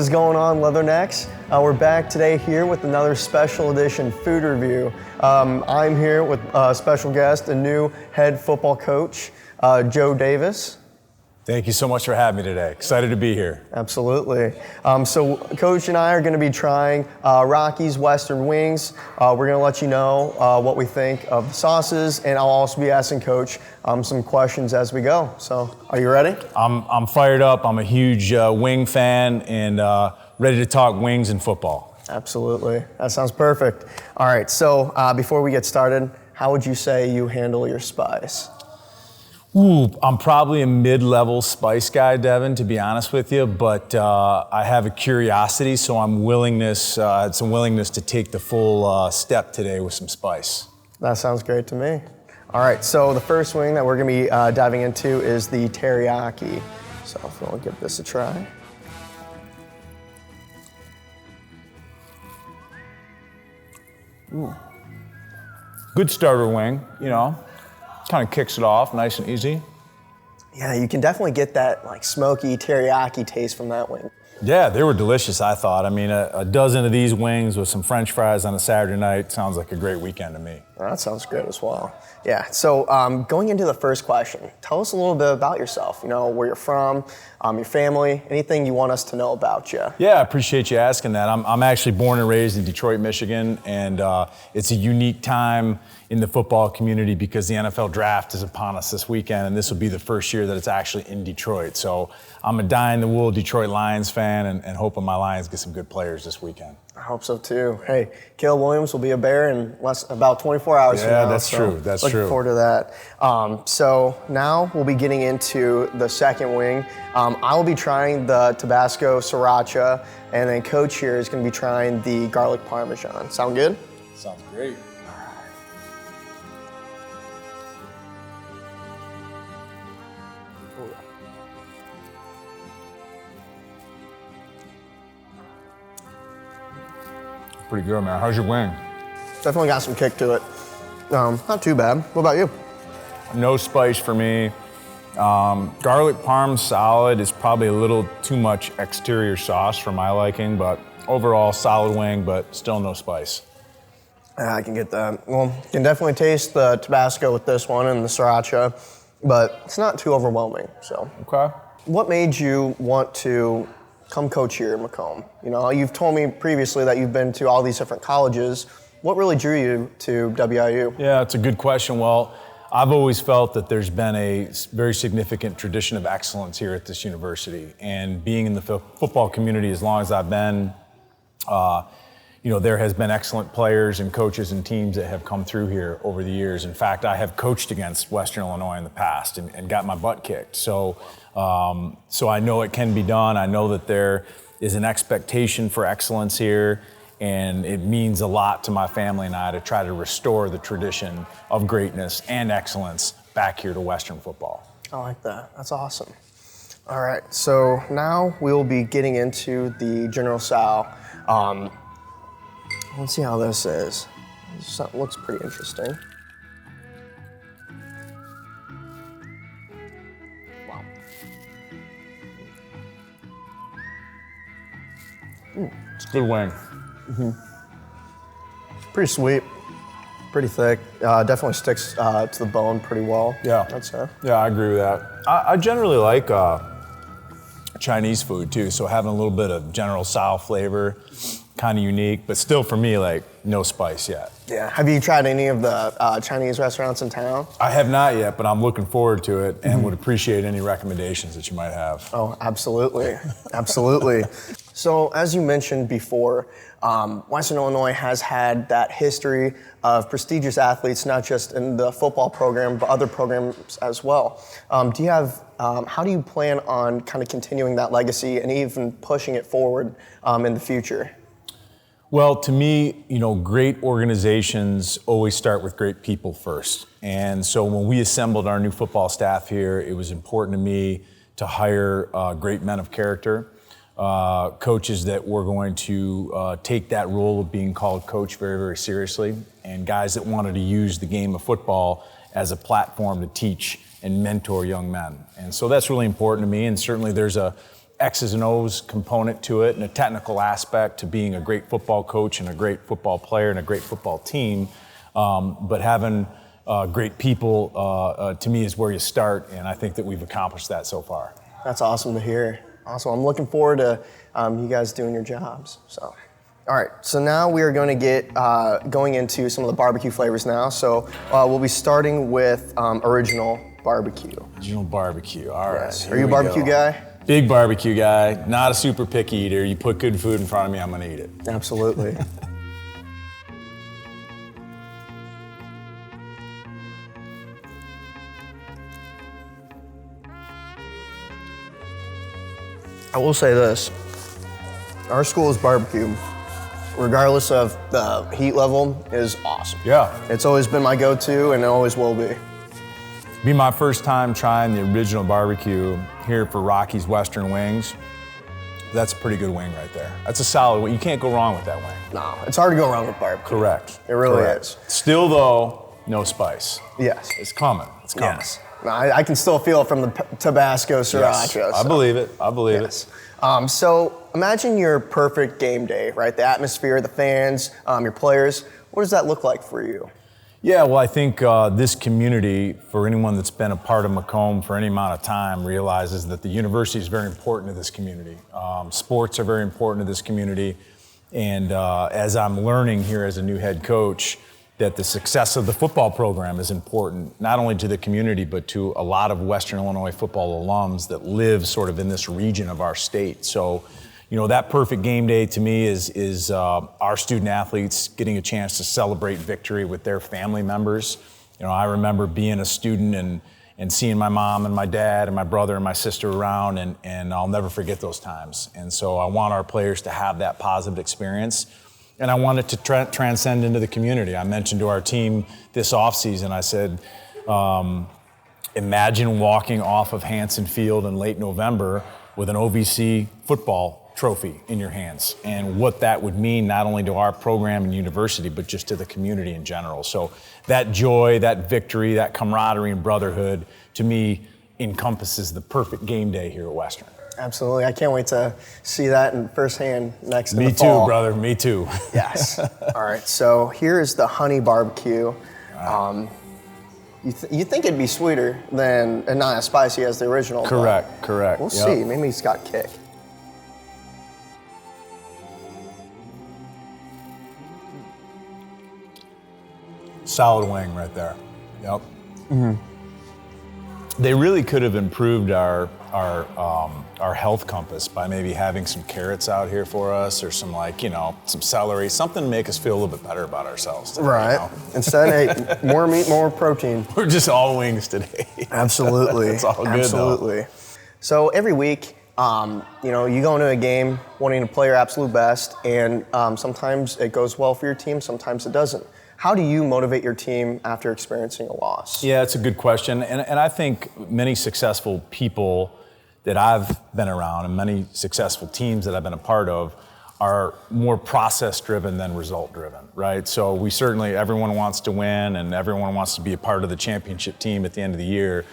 is going on, Leathernecks? We're back today here with another special edition food review. I'm here with a special guest, a new head football coach, Joe Davis. Thank you so much for having me today. Excited to be here. Absolutely. So Coach and I are going to be trying Rocky's Western Wings. We're going to let you know what we think of the sauces, and I'll also be asking Coach some questions as we go. So are you ready? I'm fired up. I'm a huge wing fan and ready to talk wings and football. Absolutely. That sounds perfect. All right. So before we get started, how would you say you handle your spice? Ooh, I'm probably a mid-level spice guy, Devin, to be honest with you, but I have a curiosity, so I had some willingness to take the full step today with some spice. That sounds great to me. All right, so the first wing that we're gonna be diving into is the teriyaki. So if we'll give this a try. Ooh. Good starter wing, you know. Kind of kicks it off nice and easy. Yeah, you can definitely get that like smoky teriyaki taste from that wing. Yeah, they were delicious, I thought. I mean, a dozen of these wings with some French fries on a Saturday night sounds like a great weekend to me. That sounds good as well. Yeah, so going into the first question, tell us a little bit about yourself, you know, where you're from, your family, anything you want us to know about you. Yeah, I appreciate you asking that. I'm actually born and raised in Detroit, Michigan, and it's a unique time in the football community because the NFL draft is upon us this weekend, and this will be the first year that it's actually in Detroit. So I'm a dyed-in-the-wool Detroit Lions fan and hoping my Lions get some good players this weekend. I hope so too. Hey, Caleb Williams will be a Bear in about 24 hours from now. Yeah, that's true. That's looking true. Looking forward to that. So now we'll be getting into the second wing. I will be trying the Tabasco Sriracha, and then Coach here is going to be trying the garlic Parmesan. Sound good? Sounds great. Pretty good, man. How's your wing? Definitely got some kick to it. Not too bad. What about you? No spice for me. Garlic parm solid is probably a little too much exterior sauce for my liking, but overall solid wing, but still no spice. I can get that. Well, you can definitely taste the Tabasco with this one and the Sriracha, but it's not too overwhelming, so. Okay. What made you want to come coach here in Macomb? You know, you've told me previously that you've been to all these different colleges. What really drew you to WIU? Yeah, it's a good question. Well, I've always felt that there's been a very significant tradition of excellence here at this university. And being in the football community as long as I've been, there has been excellent players and coaches and teams that have come through here over the years. In fact, I have coached against Western Illinois in the past and got my butt kicked. So I know it can be done. I know that there is an expectation for excellence here, and it means a lot to my family and I to try to restore the tradition of greatness and excellence back here to Western football. I like that. That's awesome. All right, so now we'll be getting into the General Tso. Let's see how this is. This looks pretty interesting. Wow. It's a good wing. Mm-hmm. Pretty sweet, pretty thick. Definitely sticks to the bone pretty well. Yeah. I'd say. Yeah, I agree with that. I generally like Chinese food too, so having a little bit of General Tso flavor, kind of unique, but still for me, like no spice yet. Yeah. Have you tried any of the Chinese restaurants in town? I have not yet, but I'm looking forward to it and would appreciate any recommendations that you might have. Oh, absolutely. Absolutely. So as you mentioned before, Western Illinois has had that history of prestigious athletes, not just in the football program, but other programs as well. How do you plan on kind of continuing that legacy and even pushing it forward in the future? Well, to me, great organizations always start with great people first. And so when we assembled our new football staff here, it was important to me to hire great men of character, coaches that were going to take that role of being called coach very, very seriously, and guys that wanted to use the game of football as a platform to teach and mentor young men. And so that's really important to me, and certainly there's a X's and O's component to it and a technical aspect to being a great football coach and a great football player and a great football team. But having great people, to me, is where you start, and I think that we've accomplished that so far. That's awesome to hear. Awesome. I'm looking forward to you guys doing your jobs. So, all right. So now we are going to get going into some of the barbecue flavors now. So we'll be starting with original barbecue. Original barbecue. All right. Yes. Are you a barbecue guy? Big barbecue guy. Not a super picky eater. You put good food in front of me, I'm going to eat it. Absolutely. I will say this, our school's barbecue, regardless of the heat level, is awesome. Yeah. It's always been my go-to and it always will be. Be my first time trying the original barbecue here for Rocky's Western Wings. That's a pretty good wing right there. That's a solid wing. You can't go wrong with that wing. No, it's hard to go wrong with barbecue. Correct. It really is. Still though, no spice. Yes. It's coming. It's coming. Yes. No, I can still feel it from the Tabasco Sriracha. Yes. I believe it. I believe it. So imagine your perfect game day, right? The atmosphere, the fans, your players. What does that look like for you? Yeah, well, I think this community, for anyone that's been a part of Macomb for any amount of time, realizes that the university is very important to this community. Sports are very important to this community. And as I'm learning here as a new head coach, that the success of the football program is important, not only to the community, but to a lot of Western Illinois football alums that live sort of in this region of our state. So, you know, that perfect game day to me is our student athletes getting a chance to celebrate victory with their family members. You know, I remember being a student and seeing my mom and my dad and my brother and my sister around, and I'll never forget those times. And so I want our players to have that positive experience. And I want it to transcend into the community. I mentioned to our team this offseason, I said, imagine walking off of Hanson Field in late November with an OVC football trophy in your hands, and what that would mean not only to our program and university, but just to the community in general. So that joy, that victory, that camaraderie and brotherhood, to me, encompasses the perfect game day here at Western. Absolutely. I can't wait to see that in firsthand next to the Me fall. too, brother. Me too. Yes. All right. So here is the honey barbecue. You think it'd be sweeter than, and not as spicy as the original. Correct. We'll see. Maybe it's got kick. Solid wing right there. Yep. Mm-hmm. They really could have improved our health compass by maybe having some carrots out here for us, or some some celery, something to make us feel a little bit better about ourselves today, right. You know? Instead, hey, more meat, more protein. We're just all wings today. Absolutely. It's all good. Absolutely. Though. So every week, you go into a game wanting to play your absolute best, and sometimes it goes well for your team, sometimes it doesn't. How do you motivate your team after experiencing a loss? Yeah, it's a good question. And I think many successful people that I've been around and many successful teams that I've been a part of are more process-driven than result-driven, right? So everyone wants to win and everyone wants to be a part of the championship team at the end of the year.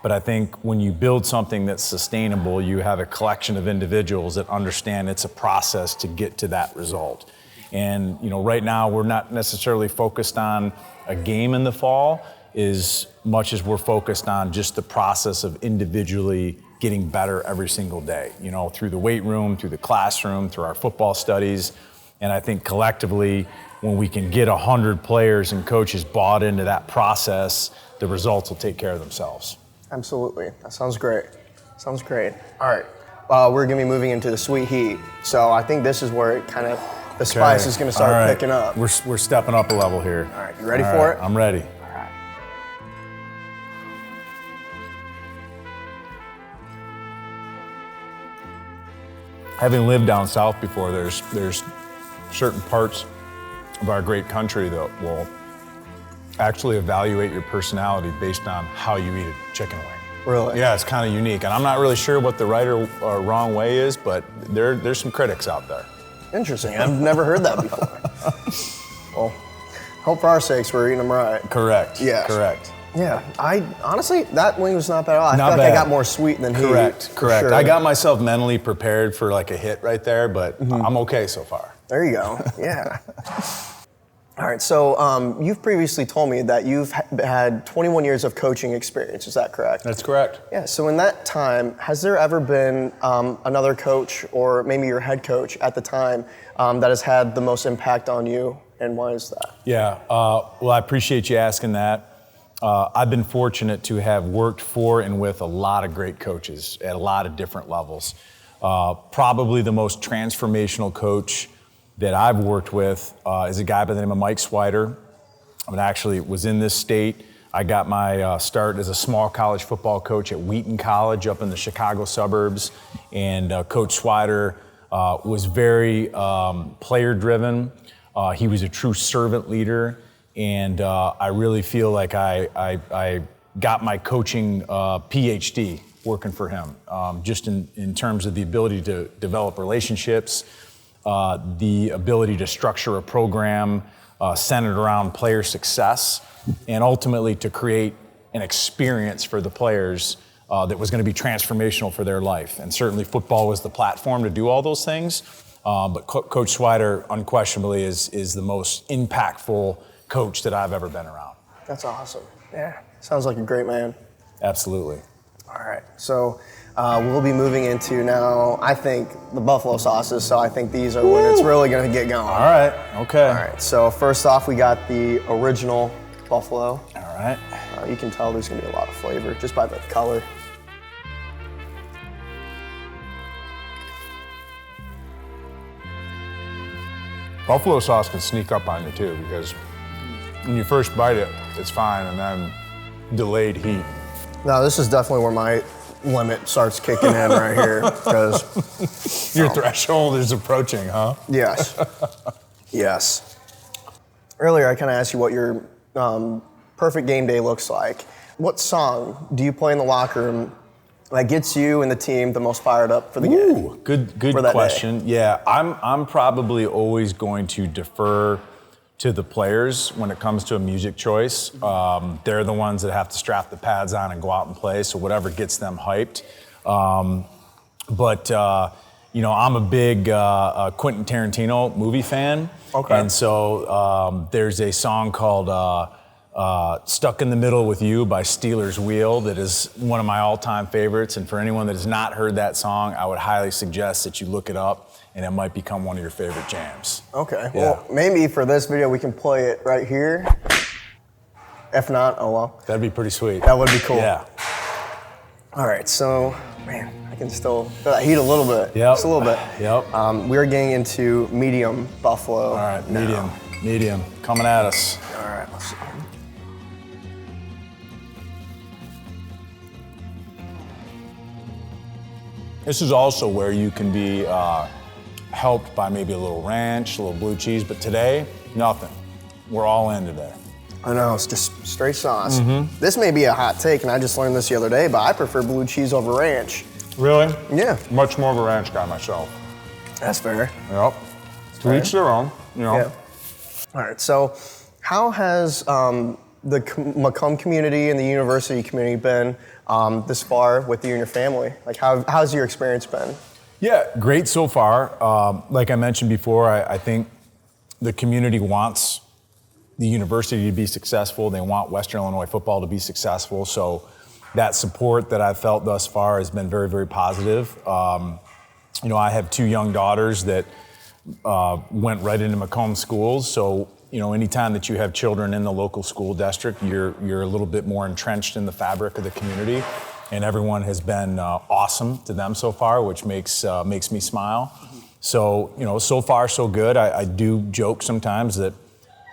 But I think when you build something that's sustainable, you have a collection of individuals that understand it's a process to get to that result. And right now we're not necessarily focused on a game in the fall as much as we're focused on just the process of individually getting better every single day, through the weight room, through the classroom, through our football studies. And I think collectively, when we can get 100 players and coaches bought into that process, the results will take care of themselves. Absolutely. That sounds great. Sounds great. All right. We're going to be moving into the sweet heat. So I think this is where the spice is going to start picking up. We're stepping up a level here. All right. You ready for it? I'm ready. All right. Having lived down south before, there's certain parts of our great country that will actually evaluate your personality based on how you eat a chicken wing. Really? Yeah, it's kind of unique. And I'm not really sure what the right or wrong way is, but there's some critics out there. Interesting. I've never heard that before. Well, hope for our sakes we're eating them right. Correct. Yes. Correct. Yeah, I honestly, that wing was not bad at all. I Not feel like I bad. got more sweet than heat. Correct. for sure. I got myself mentally prepared for like a hit right there, but I'm okay so far. There you go. Yeah. All right. So you've previously told me that you've had 21 years of coaching experience. Is that correct? That's correct. Yeah. So in that time, has there ever been another coach or maybe your head coach at the time that has had the most impact on you, and why is that? Yeah. Well, I appreciate you asking that. I've been fortunate to have worked for and with a lot of great coaches at a lot of different levels. Probably the most transformational coach that I've worked with is a guy by the name of Mike Swider. I actually was in this state. I got my start as a small college football coach at Wheaton College up in the Chicago suburbs. And Coach Swider was very player-driven. He was a true servant leader. And I really feel like I got my coaching PhD working for him, just in terms of the ability to develop relationships, the ability to structure a program centered around player success, and ultimately to create an experience for the players that was going to be transformational for their life. And certainly football was the platform to do all those things. But Coach Swider unquestionably is the most impactful coach that I've ever been around. That's awesome. Yeah. Sounds like a great man. Absolutely. All right. So we'll be moving into now, I think, the buffalo sauces. So I think these are when it's really going to get going. All right. Okay. All right. So first off, we got the original buffalo. All right. You can tell there's going to be a lot of flavor just by the color. Buffalo sauce can sneak up on you too, because when you first bite it, it's fine, and then delayed heat. Now, this is definitely where my limit starts kicking in right here, because Your threshold is approaching, huh? yes, yes. Earlier, I kind of asked you what your perfect game day looks like. What song do you play in the locker room that gets you and the team the most fired up for the game? Ooh, good for that question. Yeah, I'm probably always going to defer to the players when it comes to a music choice. They're the ones that have to strap the pads on and go out and play, so whatever gets them hyped. But I'm a big Quentin Tarantino movie fan. Okay. And so there's a song called Stuck in the Middle with You by Steelers Wheel that is one of my all-time favorites. And for anyone that has not heard that song, I would highly suggest that you look it up, and it might become one of your favorite jams. Okay, Yeah. well, maybe for this video we can play it right here. If not, oh well. That'd be pretty sweet. That would be cool. Yeah. All right, so, man, I can still feel that heat a little bit. Yep. Just a little bit. Yep. We're getting into medium buffalo. All right, now. medium, coming at us. All right, let's see. This is also where you can be helped by maybe a little ranch, a little blue cheese, but today, nothing. We're all in today. I know, it's just straight sauce. Mm-hmm. This may be a hot take, and I just learned this the other day, but I prefer blue cheese over ranch. Really? Yeah. Much more of a ranch guy myself. That's fair. Yep. To each their own, Yeah. All right, so how has the Macomb community and the university community been this far with you and your family? Like, how's your experience been? Yeah, great so far. Like I mentioned before, I think the community wants the university to be successful. They want Western Illinois football to be successful. So that support that I've felt thus far has been very, very positive. I have two young daughters that went right into Macomb schools. So, anytime that you have children in the local school district, you're a little bit more entrenched in the fabric of the community. And everyone has been awesome to them so far, which makes me smile. So, so far so good. I do joke sometimes that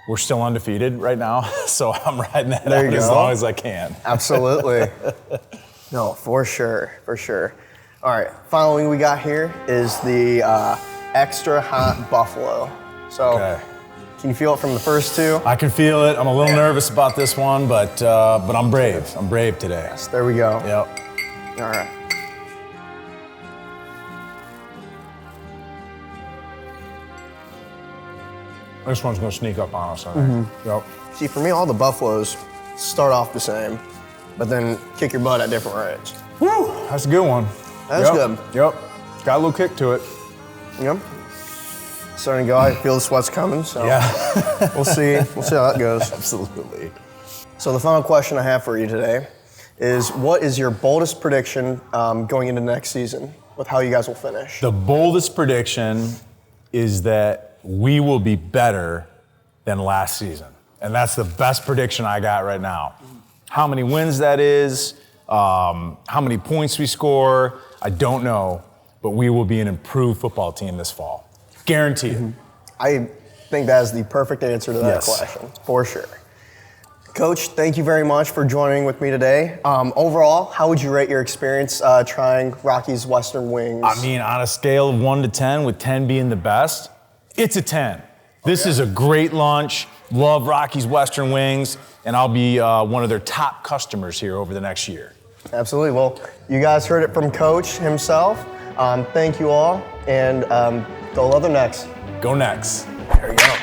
we're still undefeated right now, so I'm riding that out as long as I can. Absolutely. No, for sure, for sure. All right, final thing we got here is the extra hot buffalo. So, Okay. Can you feel it from the first two? I can feel it. I'm a little nervous about this one, but I'm brave. I'm brave today. Yes, there we go. Yep. All right. This one's gonna sneak up on us, I think. Yep. See, for me, all the buffaloes start off the same, but then kick your butt at different rates. Woo! That's a good one. That's good. Yep. Got a little kick to it. Yep. Starting to go. I feel the sweat's coming, so Yeah. we'll see. We'll see how that goes. Absolutely. So the final question I have for you today is, what is your boldest prediction going into next season with how you guys will finish? The boldest prediction is that we will be better than last season. And that's the best prediction I got right now. How many wins that is, how many points we score, I don't know, but we will be an improved football team this fall. Guaranteed. I think that is the perfect answer to that Yes. question, for sure. Coach, thank you very much for joining with me today. Overall, how would you rate your experience trying Rocky's Western Wings? I mean, on a scale of 1 to 10, with 10 being the best, it's a 10. This is a great lunch. Love Rocky's Western Wings, and I'll be one of their top customers here over the next year. Absolutely. Well, you guys heard it from Coach himself. Thank you all, and go Leather Necks. Go next. There you go.